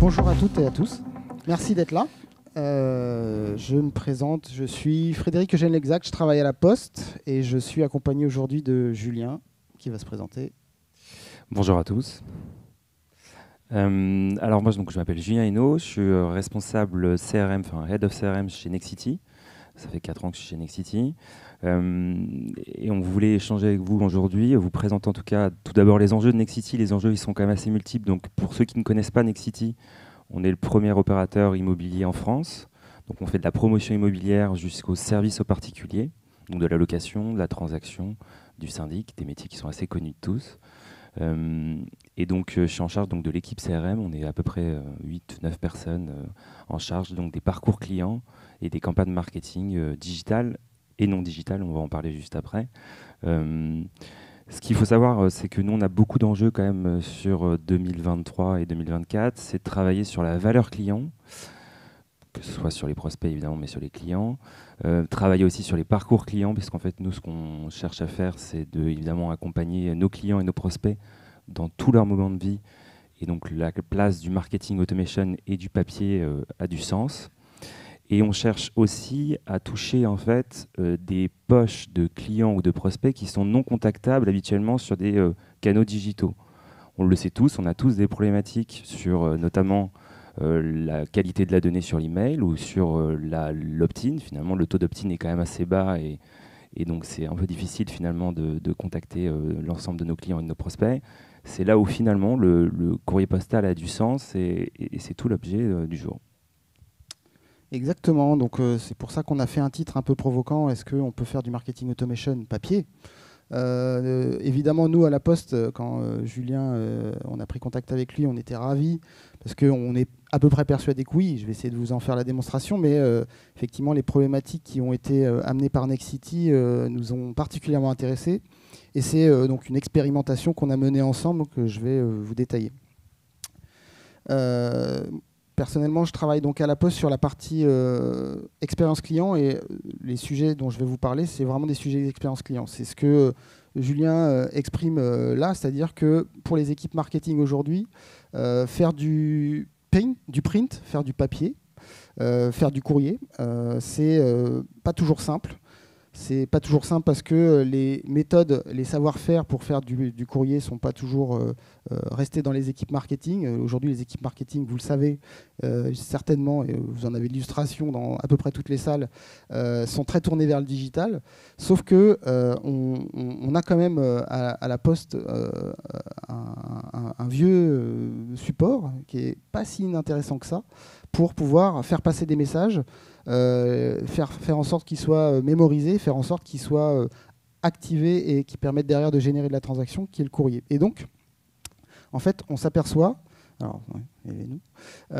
Bonjour à toutes et à tous. Merci d'être là. Je me présente, je suis Frédéric Eugène Lexac, je travaille à la Poste et je suis accompagné aujourd'hui de Julien qui va se présenter. Bonjour à tous. Alors moi, je m'appelle Julien Hinault, je suis responsable CRM, enfin Head of CRM chez Nexity. Ça fait 4 ans que je suis chez Nexity. Et on voulait échanger avec vous aujourd'hui, vous présenter en tout cas tout d'abord les enjeux de Nexity. Les enjeux, ils sont quand même assez multiples. Donc pour ceux qui ne connaissent pas Nexity, on est le premier opérateur immobilier en France. Donc on fait de la promotion immobilière jusqu'au service aux particuliers, donc de la location, de la transaction, du syndic, des métiers qui sont assez connus de tous. Et donc, je suis en charge donc, de l'équipe CRM. On est à peu près 8-9 personnes en charge donc, des parcours clients et des campagnes marketing digitales et non digitales. On va en parler juste après. Ce qu'il faut savoir, c'est que nous, on a beaucoup d'enjeux quand même sur 2023 et 2024. C'est de travailler sur la valeur client, que ce soit sur les prospects évidemment, mais sur les clients. Travailler aussi sur les parcours clients, parce qu'en fait, nous, ce qu'on cherche à faire, c'est de évidemment accompagner nos clients et nos prospects dans tous leurs moments de vie. Et donc, la place du marketing automation et du papier a du sens. Et on cherche aussi à toucher en fait des poches de clients ou de prospects qui sont non contactables habituellement sur des canaux digitaux. On le sait tous, on a tous des problématiques sur notamment la qualité de la donnée sur l'email ou sur l'opt-in. Finalement, le taux d'opt-in est quand même assez bas et donc c'est un peu difficile finalement de contacter l'ensemble de nos clients et de nos prospects. C'est là où finalement le courrier postal a du sens et c'est tout l'objet du jour. Exactement, donc c'est pour ça qu'on a fait un titre un peu provoquant. Est-ce qu'on peut faire du marketing automation papier ? Évidemment, nous, à la Poste, quand Julien, on a pris contact avec lui, on était ravis, parce qu'on est à peu près persuadé que oui. Je vais essayer de vous en faire la démonstration, mais effectivement, les problématiques qui ont été amenées par Nexity nous ont particulièrement intéressés. Et c'est donc une expérimentation qu'on a menée ensemble, que je vais vous détailler. Personnellement, je travaille donc à la Poste sur la partie expérience client et les sujets dont je vais vous parler, c'est vraiment des sujets d'expérience client. C'est ce que Julien exprime là, c'est-à-dire que pour les équipes marketing aujourd'hui, faire du print, faire du papier, faire du courrier, c'est pas toujours simple. C'est pas toujours simple parce que les méthodes, les savoir-faire pour faire du courrier ne sont pas toujours restés dans les équipes marketing. Aujourd'hui, les équipes marketing, vous le savez certainement, et vous en avez l'illustration dans à peu près toutes les salles, sont très tournées vers le digital. Sauf que on a quand même à la Poste un vieux support qui est pas si inintéressant que ça pour pouvoir faire passer des messages. Faire en sorte qu'ils soient mémorisés, faire en sorte qu'ils soient activés et qui permettent derrière de générer de la transaction, qui est le courrier. Et donc, en fait, on s'aperçoit,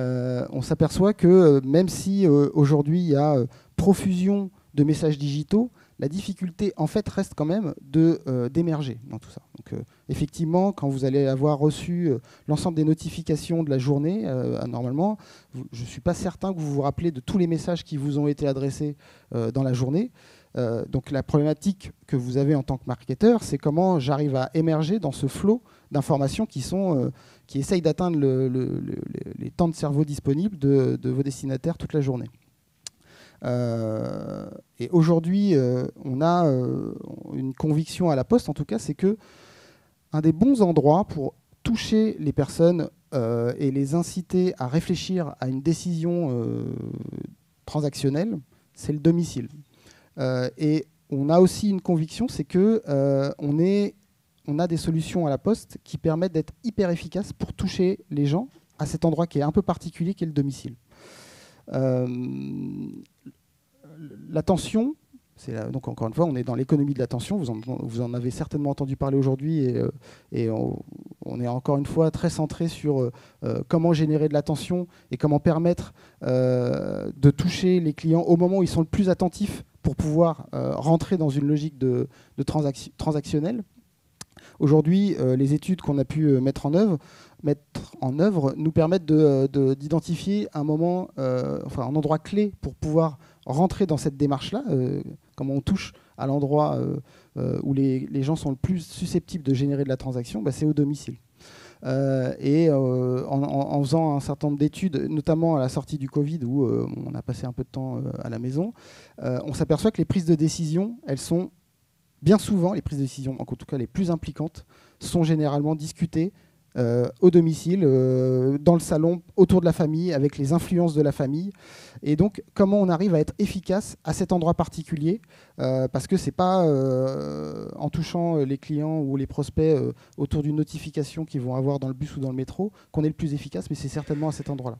on s'aperçoit que même si aujourd'hui il y a profusion de messages digitaux, la difficulté en fait reste quand même d'émerger dans tout ça. Donc effectivement, quand vous allez avoir reçu l'ensemble des notifications de la journée, normalement, je ne suis pas certain que vous vous rappelez de tous les messages qui vous ont été adressés dans la journée. Donc la problématique que vous avez en tant que marketeur, c'est comment j'arrive à émerger dans ce flot d'informations qui essayent d'atteindre les temps de cerveau disponibles de vos destinataires toute la journée. Et aujourd'hui, on a une conviction à la Poste, en tout cas, c'est que un des bons endroits pour toucher les personnes et les inciter à réfléchir à une décision transactionnelle, c'est le domicile. Et on a aussi une conviction, c'est que on a des solutions à la Poste qui permettent d'être hyper efficaces pour toucher les gens à cet endroit qui est un peu particulier, qui est le domicile. L'attention, donc encore une fois, on est dans l'économie de l'attention. Vous en avez certainement entendu parler aujourd'hui et on est encore une fois très centré sur comment générer de l'attention et comment permettre de toucher les clients au moment où ils sont le plus attentifs pour pouvoir rentrer dans une logique de transactionnelle. Aujourd'hui, les études qu'on a pu mettre en œuvre nous permettent d'identifier un moment, un endroit clé pour pouvoir rentrer dans cette démarche-là, comment on touche à l'endroit où les gens sont le plus susceptibles de générer de la transaction, c'est au domicile. Et en faisant un certain nombre d'études, notamment à la sortie du Covid, où on a passé un peu de temps à la maison, on s'aperçoit que les prises de décision, elles sont bien souvent, les prises de décision, en tout cas les plus impliquantes, sont généralement discutées au domicile, dans le salon, autour de la famille, avec les influences de la famille. Et donc, comment on arrive à être efficace à cet endroit particulier, parce que c'est pas en touchant les clients ou les prospects autour d'une notification qu'ils vont avoir dans le bus ou dans le métro qu'on est le plus efficace, mais c'est certainement à cet endroit-là.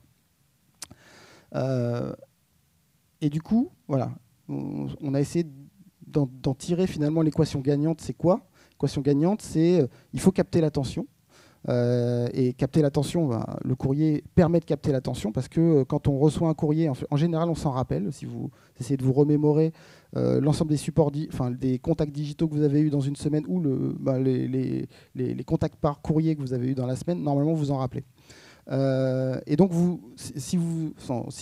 Et du coup, voilà, on a essayé d'en tirer finalement l'équation gagnante. C'est quoi? L'équation gagnante, c'est il faut capter l'attention. Et capter l'attention, le courrier permet de capter l'attention parce que quand on reçoit un courrier, en général, on s'en rappelle. Si vous essayez de vous remémorer l'ensemble des supports, des contacts digitaux que vous avez eus dans une semaine ou les contacts par courrier que vous avez eus dans la semaine, normalement, vous en rappelez. Et donc, si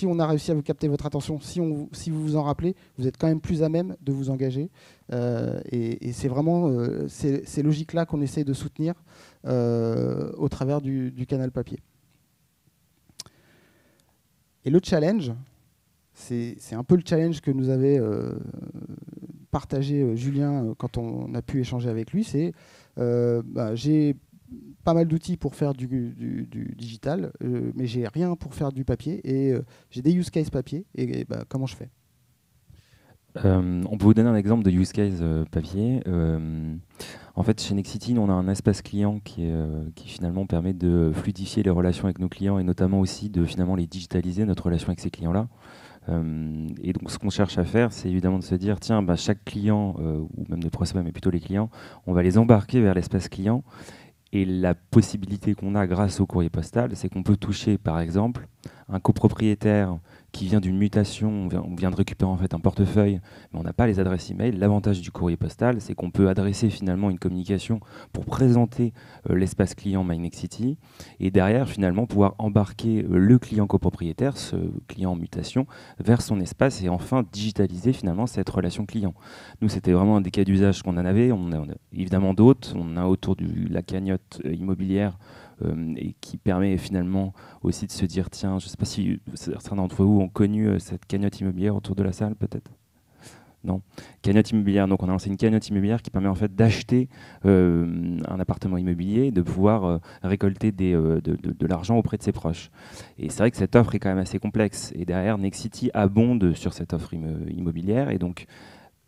on a réussi à vous capter votre attention, si vous vous en rappelez, vous êtes quand même plus à même de vous engager. Et c'est vraiment ces logiques-là qu'on essaie de soutenir au travers du canal papier. Et le challenge, c'est un peu le challenge que nous avait partagé Julien quand on a pu échanger avec lui. C'est j'ai pas mal d'outils pour faire du digital, mais j'ai rien pour faire du papier et j'ai des use cases papier. Et comment je fais? On peut vous donner un exemple de use case papier. En fait, chez Nexity, on a un espace client qui finalement permet de fluidifier les relations avec nos clients et notamment aussi de finalement les digitaliser, notre relation avec ces clients-là. Et donc, ce qu'on cherche à faire, c'est évidemment de se dire, tiens, chaque client, ou même des prospects, mais plutôt les clients, on va les embarquer vers l'espace client. Et la possibilité qu'on a grâce au courrier postal, c'est qu'on peut toucher, par exemple, un copropriétaire qui vient d'une mutation, on vient de récupérer en fait un portefeuille, mais on n'a pas les adresses email. L'avantage du courrier postal, c'est qu'on peut adresser finalement une communication pour présenter l'espace client MyNexity et derrière finalement pouvoir embarquer le client copropriétaire, ce client en mutation, vers son espace et enfin digitaliser finalement cette relation client. Nous, c'était vraiment un des cas d'usage qu'on en avait. On a évidemment d'autres. On a autour de la cagnotte immobilière et qui permet finalement aussi de se dire, tiens, je ne sais pas si certains d'entre vous ont connu cette cagnotte immobilière autour de la salle, peut-être? Non. Cagnotte immobilière, donc on a lancé une cagnotte immobilière qui permet en fait d'acheter un appartement immobilier et de pouvoir récolter de l'argent auprès de ses proches. Et c'est vrai que cette offre est quand même assez complexe. Et derrière, Nexity abonde sur cette offre immobilière. Et donc,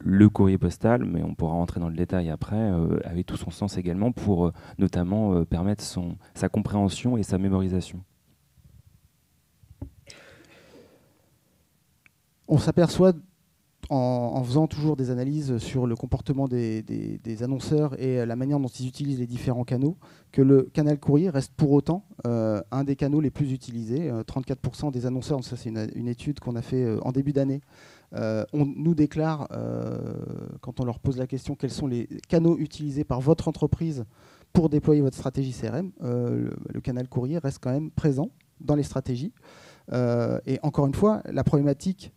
le courrier postal, mais on pourra rentrer dans le détail après, avait tout son sens également pour notamment permettre sa compréhension et sa mémorisation. On s'aperçoit, en faisant toujours des analyses sur le comportement des annonceurs et la manière dont ils utilisent les différents canaux, que le canal courrier reste pour autant un des canaux les plus utilisés. 34% des annonceurs, ça c'est une étude qu'on a fait en début d'année, on nous déclare, quand on leur pose la question, quels sont les canaux utilisés par votre entreprise pour déployer votre stratégie CRM, le canal courrier reste quand même présent dans les stratégies. Et encore une fois, la problématique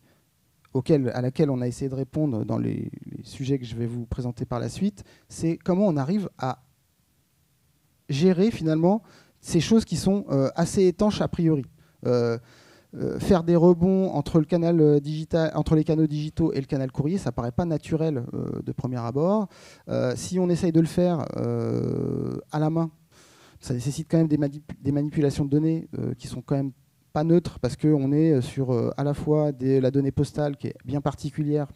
à laquelle on a essayé de répondre dans les sujets que je vais vous présenter par la suite, c'est comment on arrive à gérer finalement ces choses qui sont assez étanches a priori. Faire des rebonds entre entre les canaux digitaux et le canal courrier, ça paraît pas naturel de premier abord. Si on essaye de le faire à la main, ça nécessite quand même des manipulations de données qui sont quand même pas neutre parce qu'on est sur à la fois la donnée postale qui est bien particulière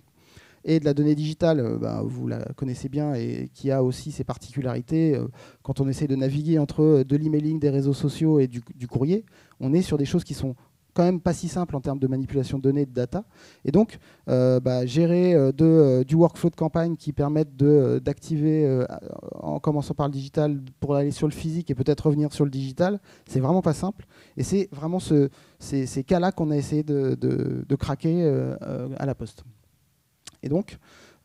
et de la donnée digitale, vous la connaissez bien et qui a aussi ses particularités. Quand on essaie de naviguer entre de l'emailing, des réseaux sociaux et du courrier, on est sur des choses qui sont quand même pas si simples en termes de manipulation de données et de data. Et donc, gérer du workflow de campagne qui permettent d'activer, en commençant par le digital, pour aller sur le physique et peut-être revenir sur le digital, c'est vraiment pas simple. Et c'est vraiment ces cas-là qu'on a essayé de craquer à la Poste. Et donc,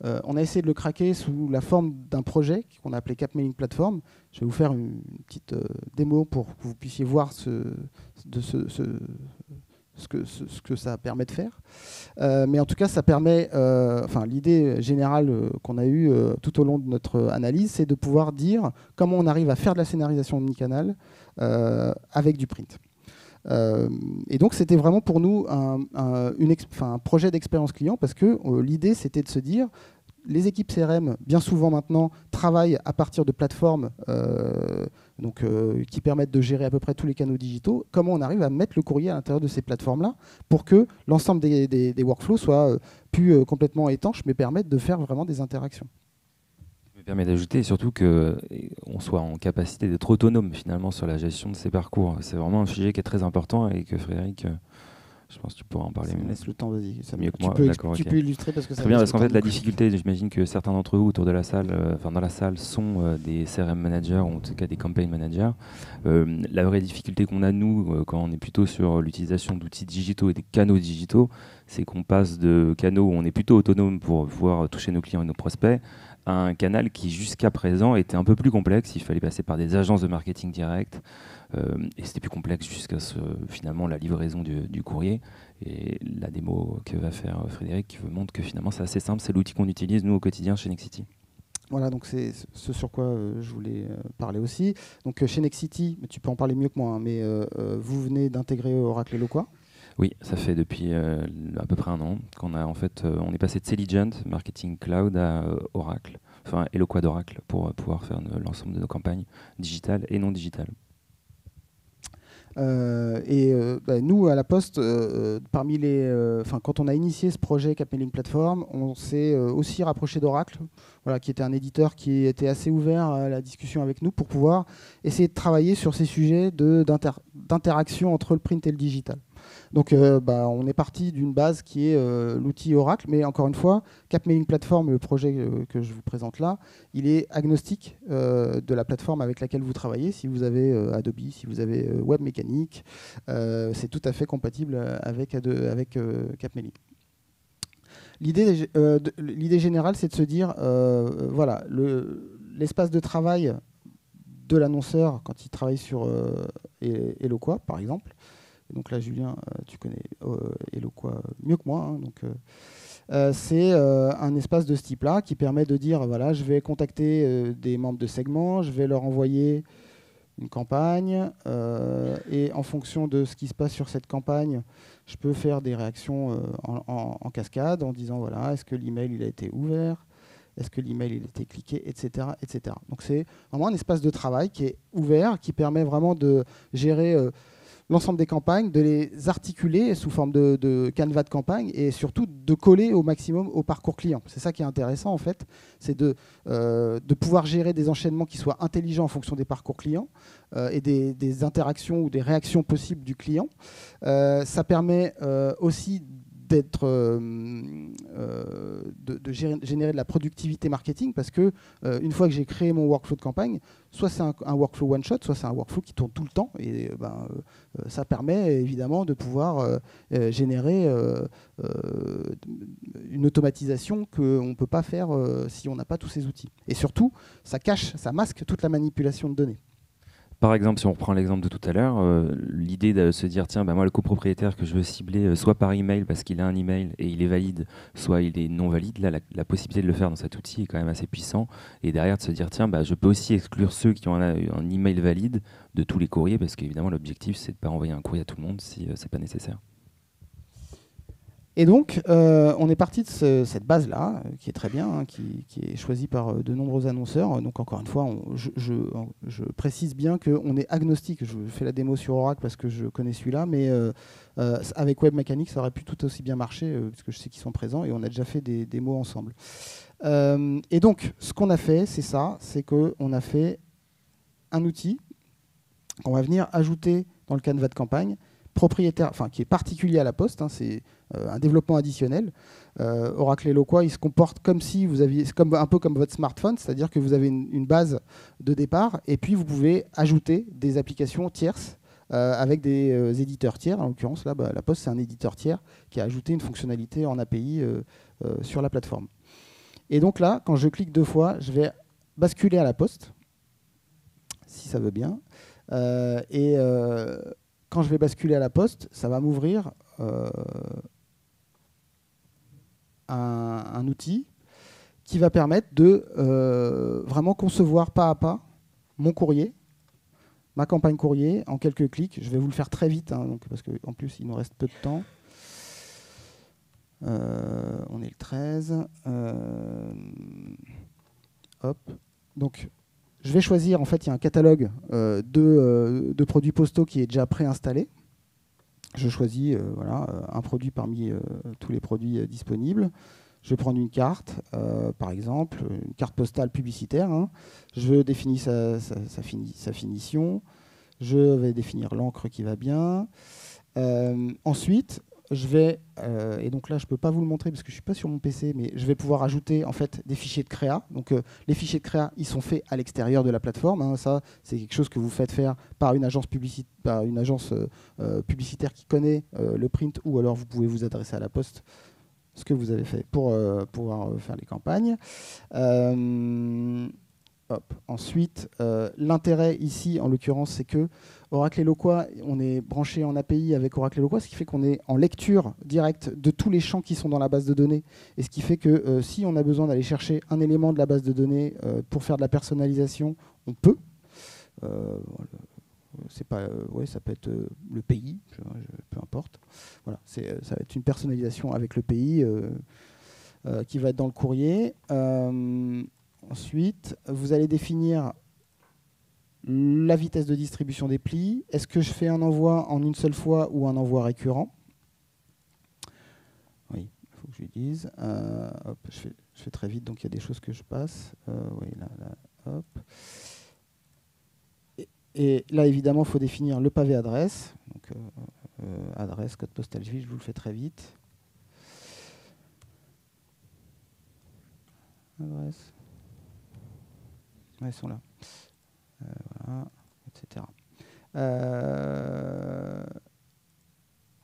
on a essayé de le craquer sous la forme d'un projet qu'on a appelé Capmailing Platform. Je vais vous faire une petite démo pour que vous puissiez voir ce que ça permet de faire. Mais en tout cas, ça permet, l'idée générale qu'on a eue tout au long de notre analyse, c'est de pouvoir dire comment on arrive à faire de la scénarisation omnicanal avec du print. Et donc, c'était vraiment pour nous un projet d'expérience client, parce que l'idée, c'était de se dire, les équipes CRM, bien souvent maintenant, travaillent à partir de plateformes qui permettent de gérer à peu près tous les canaux digitaux. Comment on arrive à mettre le courrier à l'intérieur de ces plateformes-là pour que l'ensemble des workflows soient plus complètement étanches, mais permettent de faire vraiment des interactions. Ça permet d'ajouter surtout qu'on soit en capacité d'être autonome finalement sur la gestion de ces parcours. C'est vraiment un sujet qui est très important et que Frédéric... je pense que tu pourras en parler. Ça me laisse le temps, vas-y. Mieux que moi. Tu peux illustrer parce que ça. Très bien, parce qu'en fait, la difficulté, j'imagine que certains d'entre vous autour de la salle, dans la salle, sont des CRM managers ou en tout cas des campaign managers. La vraie difficulté qu'on a nous, quand on est plutôt sur l'utilisation d'outils digitaux et des canaux digitaux, c'est qu'on passe de canaux où on est plutôt autonome pour pouvoir toucher nos clients et nos prospects à un canal qui jusqu'à présent était un peu plus complexe. Il fallait passer par des agences de marketing direct. Et c'était plus complexe jusqu'à finalement la livraison du courrier. Et la démo que va faire Frédéric montre que finalement c'est assez simple, c'est l'outil qu'on utilise nous au quotidien chez Nexity. Voilà, donc c'est ce sur quoi je voulais parler aussi. Donc chez Nexity, tu peux en parler mieux que moi, hein, mais vous venez d'intégrer Oracle Eloqua. Oui, ça fait depuis à peu près un an qu'on a on est passé de Selligent, Marketing Cloud, à Oracle, enfin Eloqua d'Oracle, pour pouvoir faire l'ensemble de nos campagnes digitales et non digitales. Nous, à la Poste, quand on a initié ce projet Capmailing Platform, on s'est aussi rapproché d'Oracle, qui était un éditeur qui était assez ouvert à la discussion avec nous pour pouvoir essayer de travailler sur ces sujets d'interaction entre le print et le digital. Donc on est parti d'une base qui est l'outil Oracle, mais encore une fois, Capmailing Platform, le projet que je vous présente là, il est agnostique de la plateforme avec laquelle vous travaillez. Si vous avez Adobe, si vous avez Webmecanic, c'est tout à fait compatible avec Capmailing. L'idée générale, c'est de se dire, l'espace de travail de l'annonceur quand il travaille sur Eloqua, par exemple. Et donc là, Julien, tu connais Eloqua mieux que moi. Hein, c'est un espace de ce type-là qui permet de dire, voilà, je vais contacter des membres de segment, je vais leur envoyer une campagne, et en fonction de ce qui se passe sur cette campagne, je peux faire des réactions en cascade en disant, voilà, est-ce que l'email il a été ouvert ? Est-ce que l'email il a été cliqué, etc., etc. Donc c'est vraiment un espace de travail qui est ouvert, qui permet vraiment de gérer l'ensemble des campagnes, de les articuler sous forme de canevas de campagne et surtout de coller au maximum au parcours client. C'est ça qui est intéressant en fait, c'est de pouvoir gérer des enchaînements qui soient intelligents en fonction des parcours clients et des interactions ou des réactions possibles du client. Ça permet aussi de générer de la productivité marketing parce que une fois que j'ai créé mon workflow de campagne, soit c'est un workflow one shot, soit c'est un workflow qui tourne tout le temps et ça permet évidemment de pouvoir générer une automatisation qu'on ne peut pas faire si on n'a pas tous ces outils. Et surtout, ça masque toute la manipulation de données. Par exemple, si on reprend l'exemple de tout à l'heure, l'idée de se dire, tiens, moi, le copropriétaire que je veux cibler, soit par email parce qu'il a un email et il est valide, soit il est non valide, là, la possibilité de le faire dans cet outil est quand même assez puissant. Et derrière, de se dire, tiens, je peux aussi exclure ceux qui ont un email valide de tous les courriers, parce qu'évidemment, l'objectif, c'est de ne pas envoyer un courrier à tout le monde si ce n'est pas nécessaire. Et donc, on est parti de cette base-là, qui est très bien, hein, qui est choisie par de nombreux annonceurs. Donc, encore une fois, je précise bien qu'on est agnostique. Je fais la démo sur Oracle parce que je connais celui-là, mais avec Webmecanic, ça aurait pu tout aussi bien marcher, parce que je sais qu'ils sont présents et on a déjà fait des démos ensemble. Et donc, ce qu'on a fait, c'est qu'on a fait un outil qu'on va venir ajouter dans le canevas de campagne, propriétaire, qui est particulier à la Poste, hein, c'est un développement additionnel. Oracle Eloqua, il se comporte comme si vous aviez, un peu comme votre smartphone, c'est-à-dire que vous avez une base de départ et puis vous pouvez ajouter des applications tierces avec des éditeurs tiers. En l'occurrence, là, la Poste, c'est un éditeur tiers qui a ajouté une fonctionnalité en API sur la plateforme. Et donc là, quand je clique 2 fois, je vais basculer à la Poste, si ça veut bien. Quand je vais basculer à la Poste, ça va m'ouvrir un outil qui va permettre de vraiment concevoir pas à pas mon courrier, ma campagne courrier, en quelques clics. Je vais vous le faire très vite, hein, donc, parce qu'en plus, il nous reste peu de temps. On est le 13. Hop. Donc, je vais choisir, en fait, il y a un catalogue de produits postaux qui est déjà préinstallé. Je choisis voilà, un produit parmi tous les produits disponibles. Je vais prendre une carte, par exemple, une carte postale publicitaire. Hein. Je définis sa finition. Je vais définir l'encre qui va bien. Ensuite, je vais, et donc là je ne peux pas vous le montrer parce que je ne suis pas sur mon PC, mais je vais pouvoir ajouter en fait des fichiers de créa. Donc les fichiers de créa, ils sont faits à l'extérieur de la plateforme. Hein. Ça, c'est quelque chose que vous faites faire par une agence, publicitaire qui connaît le print, ou alors vous pouvez vous adresser à la Poste, ce que vous avez fait pour pouvoir faire les campagnes. Hop. Ensuite, l'intérêt ici, en l'occurrence, c'est que Oracle Eloqua, on est branché en API avec Oracle Eloqua, ce qui fait qu'on est en lecture directe de tous les champs qui sont dans la base de données. Et ce qui fait que si on a besoin d'aller chercher un élément de la base de données pour faire de la personnalisation, on peut. C'est pas, ouais, ça peut être le pays, peu importe. Voilà, ça va être une personnalisation avec le pays qui va être dans le courrier. Ensuite, vous allez définir la vitesse de distribution des plis. Est-ce que je fais un envoi en une seule fois ou un envoi récurrent? Oui, il faut que je lui dise. Hop, je fais très vite, donc il y a des choses que je passe. Oui, là, hop. Et là, évidemment, il faut définir le pavé adresse. Donc, adresse, code postal juif, je vous le fais très vite. Adresse. Ouais, ils sont là. Voilà, etc.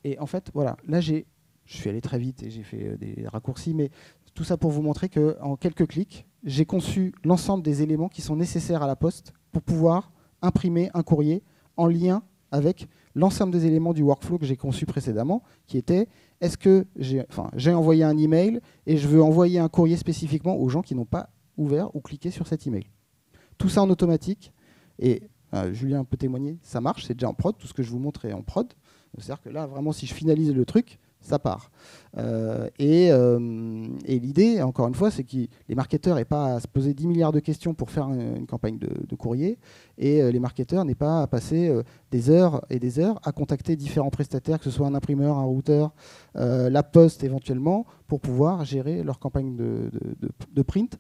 Et en fait, voilà, là, je suis allé très vite et j'ai fait des raccourcis, mais tout ça pour vous montrer qu'en quelques clics, j'ai conçu l'ensemble des éléments qui sont nécessaires à la Poste pour pouvoir imprimer un courrier en lien avec l'ensemble des éléments du workflow que j'ai conçu précédemment, qui était, est-ce que j'ai envoyé un email et je veux envoyer un courrier spécifiquement aux gens qui n'ont pas ouvert ou cliqué sur cet email. Tout ça en automatique, et Julien peut témoigner, ça marche, c'est déjà en prod, tout ce que je vous montre est en prod. C'est-à-dire que là, vraiment, si je finalise le truc, ça part. Et l'idée, encore une fois, c'est que les marketeurs n'aient pas à se poser 10 milliards de questions pour faire une campagne de courrier, et les marketeurs n'aient pas à passer des heures et des heures à contacter différents prestataires, que ce soit un imprimeur, un routeur, la Poste éventuellement, pour pouvoir gérer leur campagne de print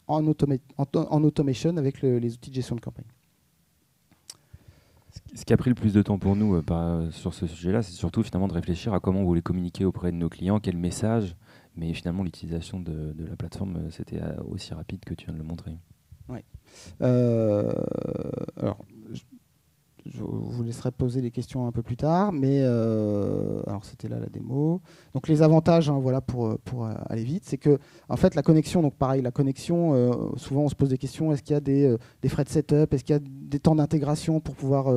en automation avec les outils de gestion de campagne. Ce qui a pris le plus de temps pour nous sur ce sujet-là, c'est surtout finalement de réfléchir à comment on voulait communiquer auprès de nos clients, quel message, mais finalement l'utilisation de la plateforme, c'était aussi rapide que tu viens de le montrer. Oui. Alors, je vous laisserai poser les questions un peu plus tard, mais alors c'était là la démo. Donc les avantages, hein, voilà, pour aller vite, c'est que en fait la connexion, donc pareil, la connexion, souvent on se pose des questions, est-ce qu'il y a des frais de setup, est-ce qu'il y a des temps d'intégration pour pouvoir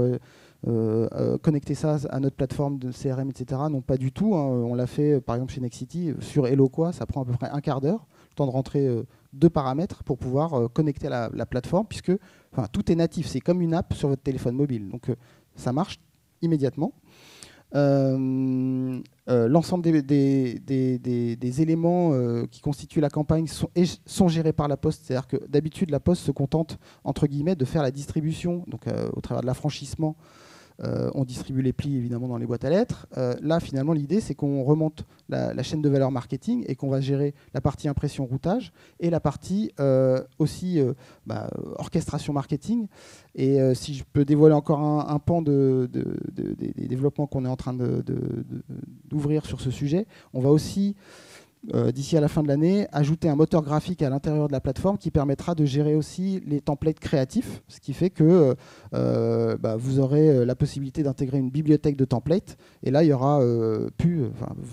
connecter ça à notre plateforme de CRM, etc. Non, pas du tout. Hein. On l'a fait par exemple chez Nexity, sur Eloqua, ça prend à peu près un quart d'heure, le temps de rentrer 2 paramètres pour pouvoir connecter la plateforme, puisque tout est natif, c'est comme une app sur votre téléphone mobile, donc ça marche immédiatement. L'ensemble des éléments qui constituent la campagne sont gérés par la Poste, c'est-à-dire que d'habitude la Poste se contente entre guillemets de faire la distribution, donc au travers de l'affranchissement. On distribue les plis évidemment dans les boîtes à lettres. Là, finalement, l'idée, c'est qu'on remonte la chaîne de valeur marketing et qu'on va gérer la partie impression routage et la partie aussi orchestration marketing. Et si je peux dévoiler encore un pan des développements qu'on est en train d'ouvrir sur ce sujet, on va aussi d'ici à la fin de l'année, ajouter un moteur graphique à l'intérieur de la plateforme qui permettra de gérer aussi les templates créatifs, ce qui fait que vous aurez la possibilité d'intégrer une bibliothèque de templates. Et là, il y aura vous ne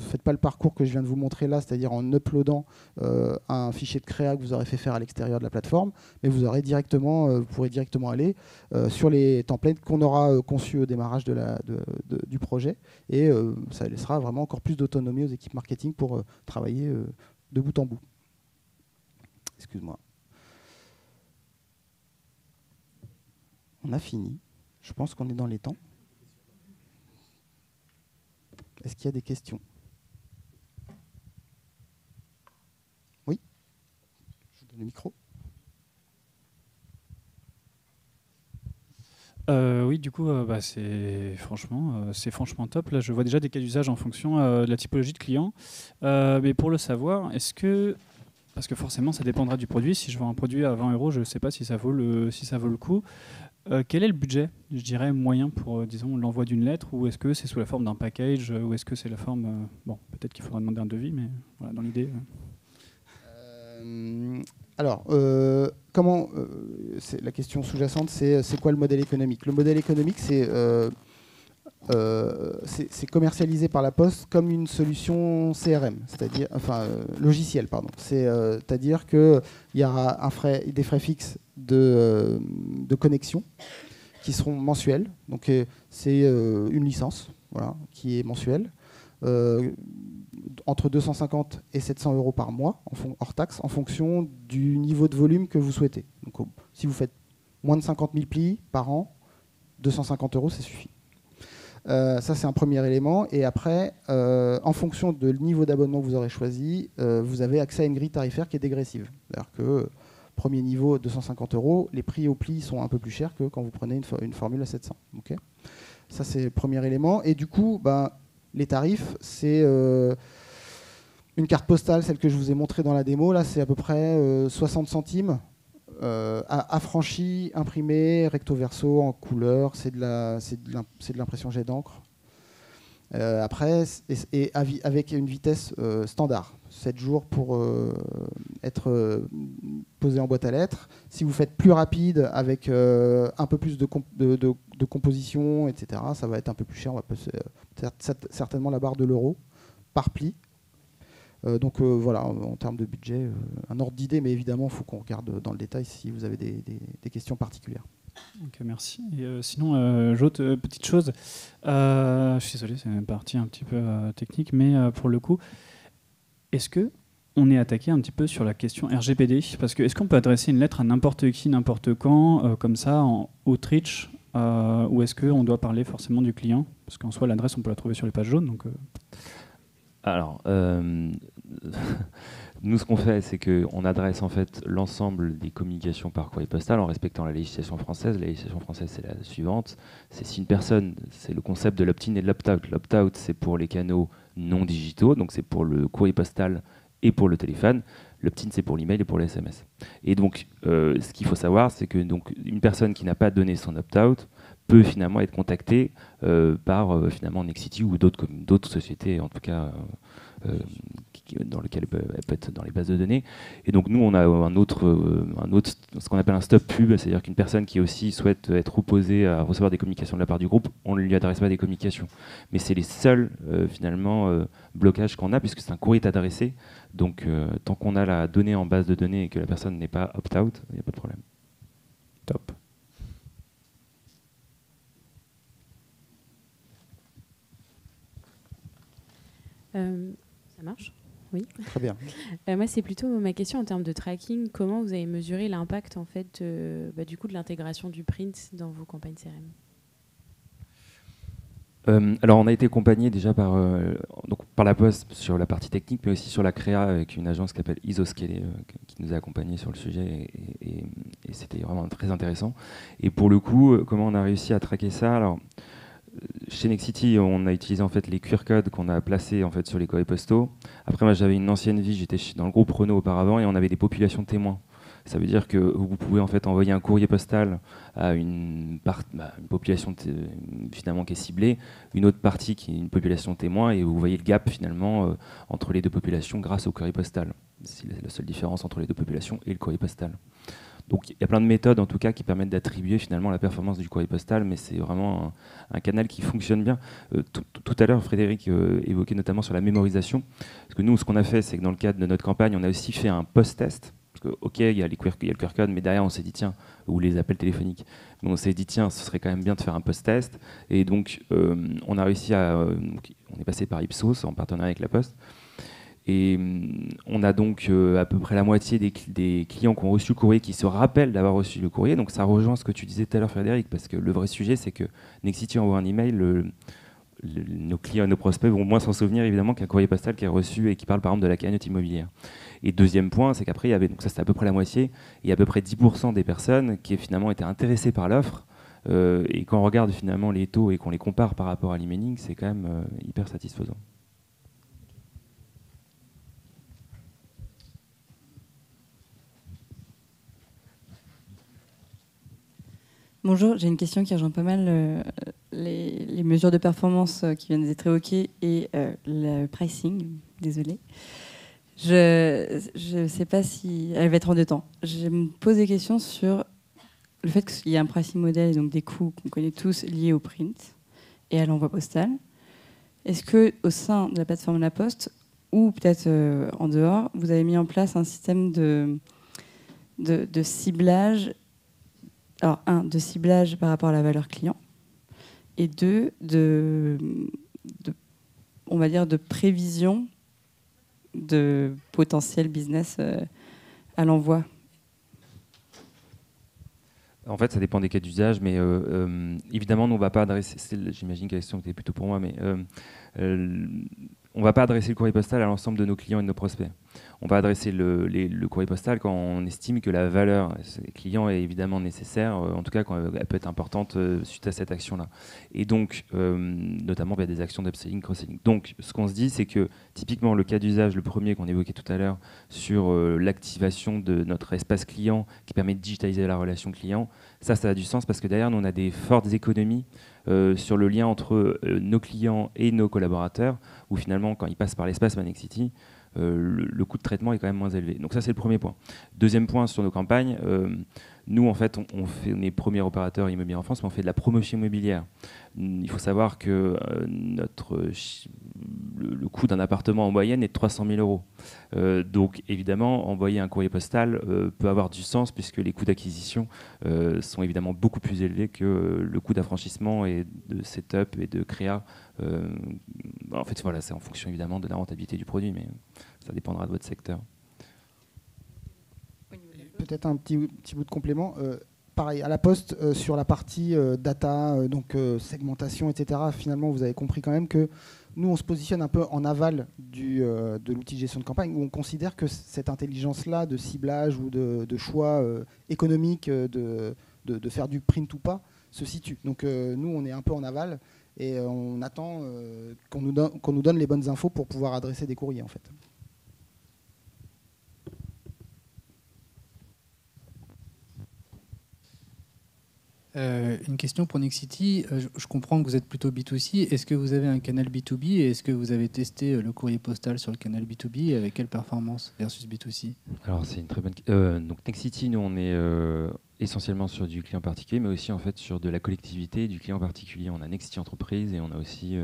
faites pas le parcours que je viens de vous montrer là, c'est-à-dire en uploadant un fichier de créa que vous aurez fait faire à l'extérieur de la plateforme, mais vous pourrez directement aller sur les templates qu'on aura conçus au démarrage du projet. Et ça laissera vraiment encore plus d'autonomie aux équipes marketing pour travailler de bout en bout. Excuse-moi. On a fini. Je pense qu'on est dans les temps. Est-ce qu'il y a des questions? Oui? Je vous donne le micro. Oui, du coup, c'est franchement top. Là, je vois déjà des cas d'usage en fonction de la typologie de client. Mais pour le savoir, parce que forcément, ça dépendra du produit. Si je vends un produit à 20 €, je ne sais pas si ça vaut le coup. Quel est le budget, je dirais, moyen pour, disons, l'envoi d'une lettre, ou est-ce que c'est sous la forme d'un package, ou est-ce que c'est la forme... bon, peut-être qu'il faudra demander un devis, mais voilà, dans l'idée... Alors, la question sous-jacente, c'est quoi le modèle économique? Le modèle économique, c'est commercialisé par la Poste comme une solution CRM, c'est-à-dire, logiciel, pardon. C'est-à-dire qu'il y aura des frais fixes de connexion qui seront mensuels. Donc, c'est une licence, voilà, qui est mensuelle. Entre 250 et 700 € par mois, hors taxe, en fonction du niveau de volume que vous souhaitez. Donc, si vous faites moins de 50 000 plis par an, 250 €, ça suffit. Ça, c'est un premier élément. Et après, en fonction du niveau d'abonnement que vous aurez choisi, vous avez accès à une grille tarifaire qui est dégressive. C'est-à-dire que premier niveau, 250 €, les prix au pli sont un peu plus chers que quand vous prenez une formule à 700. Okay, ça, c'est le premier élément. Et du coup, les tarifs, c'est une carte postale, celle que je vous ai montrée dans la démo. Là, c'est à peu près 60 centimes. Affranchi, imprimé, recto verso, en couleur, c'est de l'impression jet d'encre. Après, avec une vitesse standard, 7 jours pour être posé en boîte à lettres. Si vous faites plus rapide, avec un peu plus de composition, etc., ça va être un peu plus cher. On va passer certainement la barre de l'euro par pli. Donc voilà, en termes de budget, un ordre d'idée, mais évidemment, il faut qu'on regarde dans le détail si vous avez des questions particulières. Ok, merci. Et sinon, j'autre petite chose. Je suis désolé, c'est une partie un petit peu technique, mais pour le coup, est-ce que on est attaqué un petit peu sur la question RGPD? Parce que est-ce qu'on peut adresser une lettre à n'importe qui, n'importe quand, comme ça, en outreach, ou est-ce qu'on doit parler forcément du client? Parce qu'en soi, l'adresse, on peut la trouver sur les pages jaunes. Donc, Alors, nous, ce qu'on fait, c'est qu'on adresse en fait l'ensemble des communications par courrier postal en respectant la législation française. La législation française, c'est la suivante. C'est si une personne, c'est le concept de l'opt-in et de l'opt-out. L'opt-out, c'est pour les canaux non digitaux, donc c'est pour le courrier postal et pour le téléphone. L'opt-in, c'est pour l'email et pour les SMS. Et donc, ce qu'il faut savoir, c'est que donc, une personne qui n'a pas donné son opt-out peut finalement être contactée par finalement Nexity ou d'autres sociétés, en tout cas dans lesquelles elle peut être dans les bases de données. Et donc nous, on a un autre, ce qu'on appelle un stop pub, c'est-à-dire qu'une personne qui aussi souhaite être opposée à recevoir des communications de la part du groupe, on ne lui adresse pas des communications. Mais c'est les seuls finalement blocages qu'on a, puisque c'est un courrier adressé. Donc tant qu'on a la donnée en base de données et que la personne n'est pas opt-out, il n'y a pas de problème. Top. Ça marche? Oui. Très bien. Moi, c'est plutôt ma question en termes de tracking. Comment vous avez mesuré l'impact en fait, du coup, de l'intégration du print dans vos campagnes CRM? Alors, on a été accompagné déjà par la Poste sur la partie technique, mais aussi sur la créa avec une agence qui s'appelle Isoscale qui nous a accompagnés sur le sujet et c'était vraiment très intéressant. Et pour le coup, comment on a réussi à traquer ça? Alors, chez Nexity, on a utilisé en fait les QR codes qu'on a placés en fait sur les courriers postaux. Après, moi, j'avais une ancienne vie, j'étais dans le groupe Renault auparavant et on avait des populations témoins. Ça veut dire que vous pouvez en fait envoyer un courrier postal à une population finalement qui est ciblée, une autre partie qui est une population témoin, et vous voyez le gap finalement entre les deux populations grâce au courrier postal. C'est la seule différence entre les deux populations et le courrier postal. Donc il y a plein de méthodes en tout cas qui permettent d'attribuer finalement la performance du courrier postal, mais c'est vraiment un canal qui fonctionne bien. Tout à l'heure, Frédéric évoquait notamment sur la mémorisation, parce que nous, ce qu'on a fait, c'est que dans le cadre de notre campagne, on a aussi fait un post-test. Parce que, ok, il y a le QR code, mais derrière, on s'est dit, tiens, ou les appels téléphoniques, mais on s'est dit, tiens, ce serait quand même bien de faire un post-test. Et donc, on a réussi on est passé par Ipsos en partenariat avec La Poste. Et on a donc à peu près la moitié des clients qui ont reçu le courrier qui se rappellent d'avoir reçu le courrier. Donc ça rejoint ce que tu disais tout à l'heure, Frédéric, parce que le vrai sujet, c'est que Nexity envoie un email, nos clients et nos prospects vont moins s'en souvenir évidemment qu'un courrier postal qui est reçu et qui parle par exemple de la cagnotte immobilière. Et deuxième point, c'est qu'après, donc ça c'était à peu près la moitié, il y a à peu près 10% des personnes qui finalement étaient intéressées par l'offre. Et quand on regarde finalement les taux et qu'on les compare par rapport à l'emailing, c'est quand même hyper satisfaisant. Bonjour, j'ai une question qui rejoint pas mal les mesures de performance qui viennent d'être évoquées et le pricing, désolé. Je ne sais pas si elle va être en deux temps. Je me pose des questions sur le fait qu'il y a un pricing model et donc des coûts qu'on connaît tous liés au print et à l'envoi postal. Est-ce qu'au sein de la plateforme La Poste ou peut-être en dehors, vous avez mis en place un système de ciblage? Alors, de ciblage par rapport à la valeur client, et on va dire, de prévision de potentiel business à l'envoi. En fait, ça dépend des cas d'usage, mais évidemment, nous, on ne va pas adresser, j'imagine que la question était plutôt pour moi, mais on ne va pas adresser le courrier postal à l'ensemble de nos clients et de nos prospects. On va adresser le courrier postal quand on estime que la valeur client est évidemment nécessaire, en tout cas quand elle peut être importante suite à cette action-là. Et donc, notamment via des actions d'upselling, cross-selling. Donc, ce qu'on se dit, c'est que typiquement le cas d'usage, le premier qu'on évoquait tout à l'heure, sur l'activation de notre espace client qui permet de digitaliser la relation client, ça a du sens parce que derrière, nous, on a des fortes économies sur le lien entre nos clients et nos collaborateurs, où finalement, quand ils passent par l'espace Nexity, le coût de traitement est quand même moins élevé. Donc ça, c'est le premier point. Deuxième point sur nos campagnes, nous, en fait, on est premier opérateur immobilier en France, mais on fait de la promotion immobilière. Il faut savoir que le coût d'un appartement en moyenne est de 300 000 euros. Donc, évidemment, envoyer un courrier postal peut avoir du sens puisque les coûts d'acquisition sont évidemment beaucoup plus élevés que le coût d'affranchissement et de setup et de créa. En fait, voilà, c'est en fonction évidemment de la rentabilité du produit, mais ça dépendra de votre secteur. Peut-être un petit bout de complément. Pareil, à La Poste, sur la partie data, donc segmentation, etc., finalement, vous avez compris quand même que nous, on se positionne un peu en aval de l'outil de gestion de campagne, où on considère que cette intelligence-là de ciblage ou de choix économique, de faire du print ou pas, se situe. Donc nous, on est un peu en aval et on attend qu'on nous donne les bonnes infos pour pouvoir adresser des courriers, en fait. Une question pour Nexity. Je comprends que vous êtes plutôt B2C. Est-ce que vous avez un canal B2B et est-ce que vous avez testé le courrier postal sur le canal B2B et avec quelle performance versus B2C? Alors, c'est une très bonne question. Donc, Nexity, nous, on est essentiellement sur du client particulier, mais aussi en fait sur de la collectivité du client particulier. On a Nexity Entreprise et on a aussi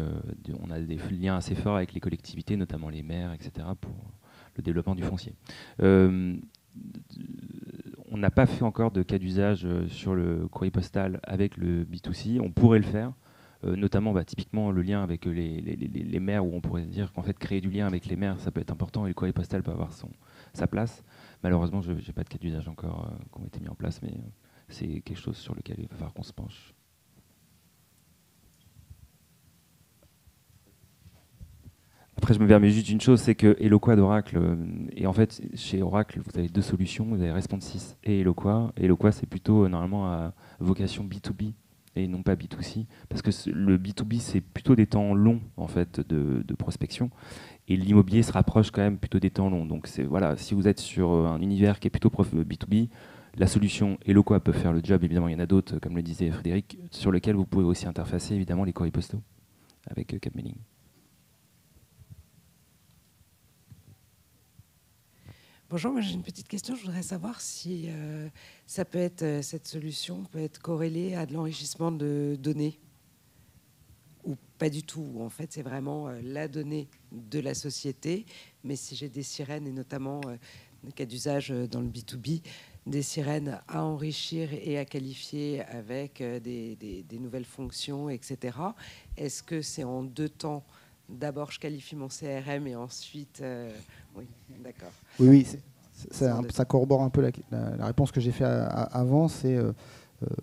on a des liens assez forts avec les collectivités, notamment les maires, etc., pour le développement du foncier. On n'a pas fait encore de cas d'usage sur le courrier postal avec le B2C. On pourrait le faire, notamment typiquement le lien avec les maires, où on pourrait dire qu'en fait créer du lien avec les maires, ça peut être important et le courrier postal peut avoir sa place. Malheureusement, je n'ai pas de cas d'usage encore qui ont été mis en place, mais c'est quelque chose sur lequel il va falloir qu'on se penche. Après, je me permets juste une chose, c'est que Eloqua d'Oracle, et en fait, chez Oracle, vous avez deux solutions, vous avez Responsys et Eloqua. Eloqua, c'est plutôt normalement à vocation B2B, et non pas B2C, parce que le B2B, c'est plutôt des temps longs en fait, de prospection, et l'immobilier se rapproche quand même plutôt des temps longs. Donc voilà, si vous êtes sur un univers qui est plutôt B2B, la solution Eloqua peut faire le job. Évidemment, il y en a d'autres, comme le disait Frédéric, sur lesquels vous pouvez aussi interfacer évidemment les courriers postaux avec Capmailing. Bonjour, moi j'ai une petite question. Je voudrais savoir si ça peut être, cette solution peut être corrélée à de l'enrichissement de données ou pas du tout. En fait, c'est vraiment la donnée de la société. Mais si j'ai des sirènes, et notamment le cas d'usage dans le B2B, des sirènes à enrichir et à qualifier avec des nouvelles fonctions, etc. Est-ce que c'est en deux temps? D'abord, je qualifie mon CRM et ensuite... oui, d'accord. Oui, ça corrobore un peu la réponse que j'ai faite avant. C'est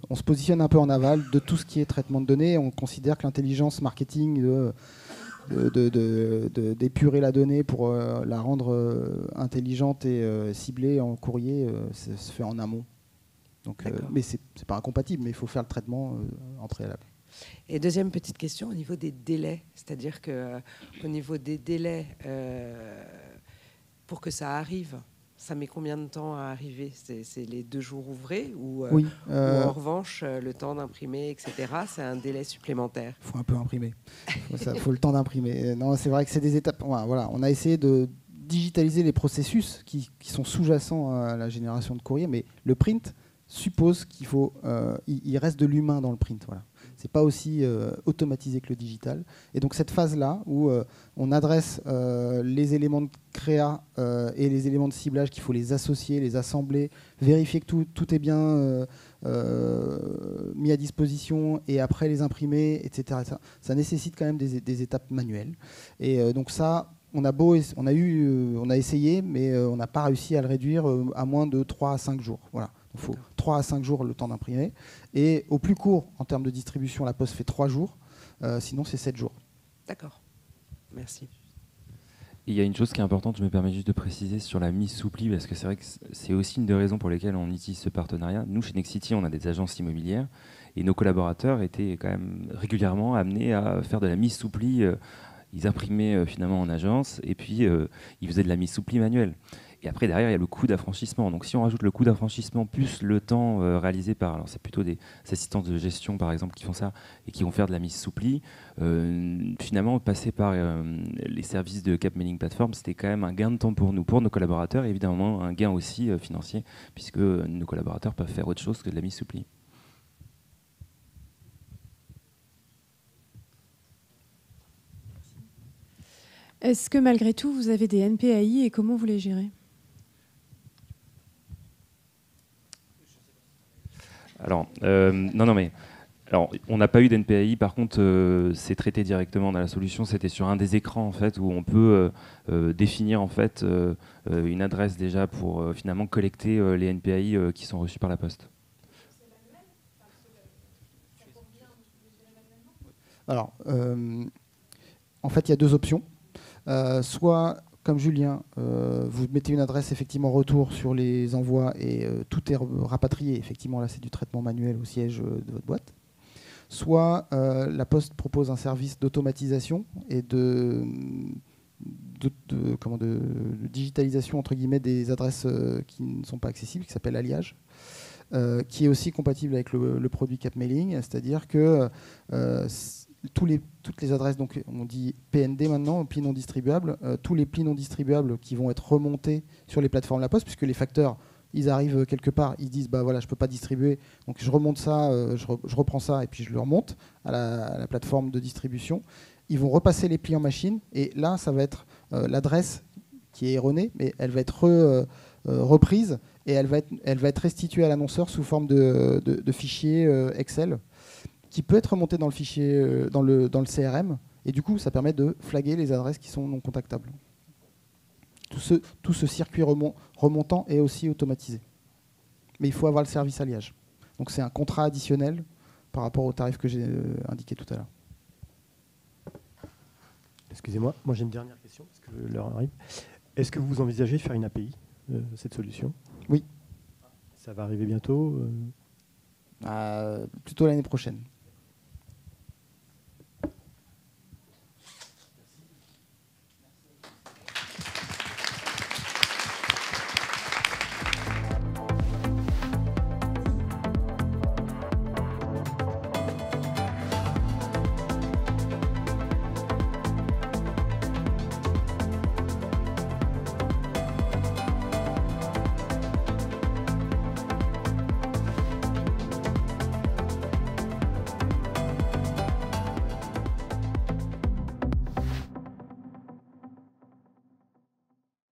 on se positionne un peu en aval de tout ce qui est traitement de données. On considère que l'intelligence marketing d'épurer la donnée pour la rendre intelligente et ciblée en courrier, ça se fait en amont. Donc, mais c'est pas incompatible, mais il faut faire le traitement en préalable. Et deuxième petite question, au niveau des délais, c'est-à-dire qu'au niveau des délais, pour que ça arrive, ça met combien de temps à arriver? C'est les 2 jours ouvrés ou, oui, ou en revanche, le temps d'imprimer, etc., c'est un délai supplémentaire? Il faut un peu imprimer. Il faut le temps d'imprimer. Non, c'est vrai que c'est des étapes. Voilà, on a essayé de digitaliser les processus qui sont sous-jacents à la génération de courrier, mais le print suppose qu'il faut, il reste de l'humain dans le print. Voilà. C'est pas aussi automatisé que le digital. Et donc cette phase-là où on adresse les éléments de créa et les éléments de ciblage, qu'il faut les associer, les assembler, vérifier que tout est bien mis à disposition et après les imprimer, etc. Ça nécessite quand même des étapes manuelles. Et donc ça, on a essayé, mais on n'a pas réussi à le réduire à moins de 3 à 5 jours. Voilà. Il faut 3 à 5 jours le temps d'imprimer. Et au plus court, en termes de distribution, la Poste fait 3 jours. Sinon, c'est 7 jours. D'accord. Merci. Il y a une chose qui est importante, je me permets juste de préciser sur la mise sous pli, parce que c'est vrai que c'est aussi une des raisons pour lesquelles on utilise ce partenariat. Nous, chez Nexity, on a des agences immobilières et nos collaborateurs étaient quand même régulièrement amenés à faire de la mise sous pli. Ils imprimaient finalement en agence et puis ils faisaient de la mise sous pli manuelle. Et après, derrière, il y a le coût d'affranchissement. Donc, si on rajoute le coût d'affranchissement plus le temps réalisé par... Alors, c'est plutôt des assistants de gestion, par exemple, qui font ça et qui vont faire de la mise sous pli. Finalement, passer par les services de Capmailing Platform, c'était quand même un gain de temps pour nous, pour nos collaborateurs, et évidemment un gain aussi financier, puisque nos collaborateurs peuvent faire autre chose que de la mise sous pli. Est-ce que malgré tout, vous avez des NPAI et comment vous les gérez ? Alors, alors, on n'a pas eu d'NPAI. Par contre, c'est traité directement dans la solution. C'était sur un des écrans en fait où on peut définir en fait une adresse déjà pour finalement collecter les NPAI qui sont reçus par la Poste. Alors, en fait, il y a 2 options. Soit, comme Julien, vous mettez une adresse effectivement retour sur les envois et tout est rapatrié. Effectivement, là, c'est du traitement manuel au siège de votre boîte. Soit la Poste propose un service d'automatisation et de digitalisation entre guillemets des adresses qui ne sont pas accessibles, qui s'appelle Alliage, qui est aussi compatible avec le produit Capmailing, c'est-à-dire que toutes les adresses, donc on dit PND maintenant, plis non distribuables, tous les plis non distribuables qui vont être remontés sur les plateformes de la Poste, puisque les facteurs, ils arrivent quelque part, ils disent bah voilà, je peux pas distribuer, donc je remonte ça, je reprends ça et puis je le remonte à la plateforme de distribution. Ils vont repasser les plis en machine et là, ça va être l'adresse qui est erronée, mais elle va être reprise et elle va être restituée à l'annonceur sous forme de fichier Excel, qui peut être remonté dans le fichier, dans le CRM, et du coup, ça permet de flaguer les adresses qui sont non contactables. Tout ce circuit remontant est aussi automatisé. Mais il faut avoir le service alliage. Donc c'est un contrat additionnel par rapport au tarif que j'ai indiqué tout à l'heure. Excusez-moi, moi j'ai une dernière question, parce que l'heure arrive. Est-ce que vous envisagez de faire une API, cette solution ? Oui. Ça va arriver bientôt Plutôt l'année prochaine.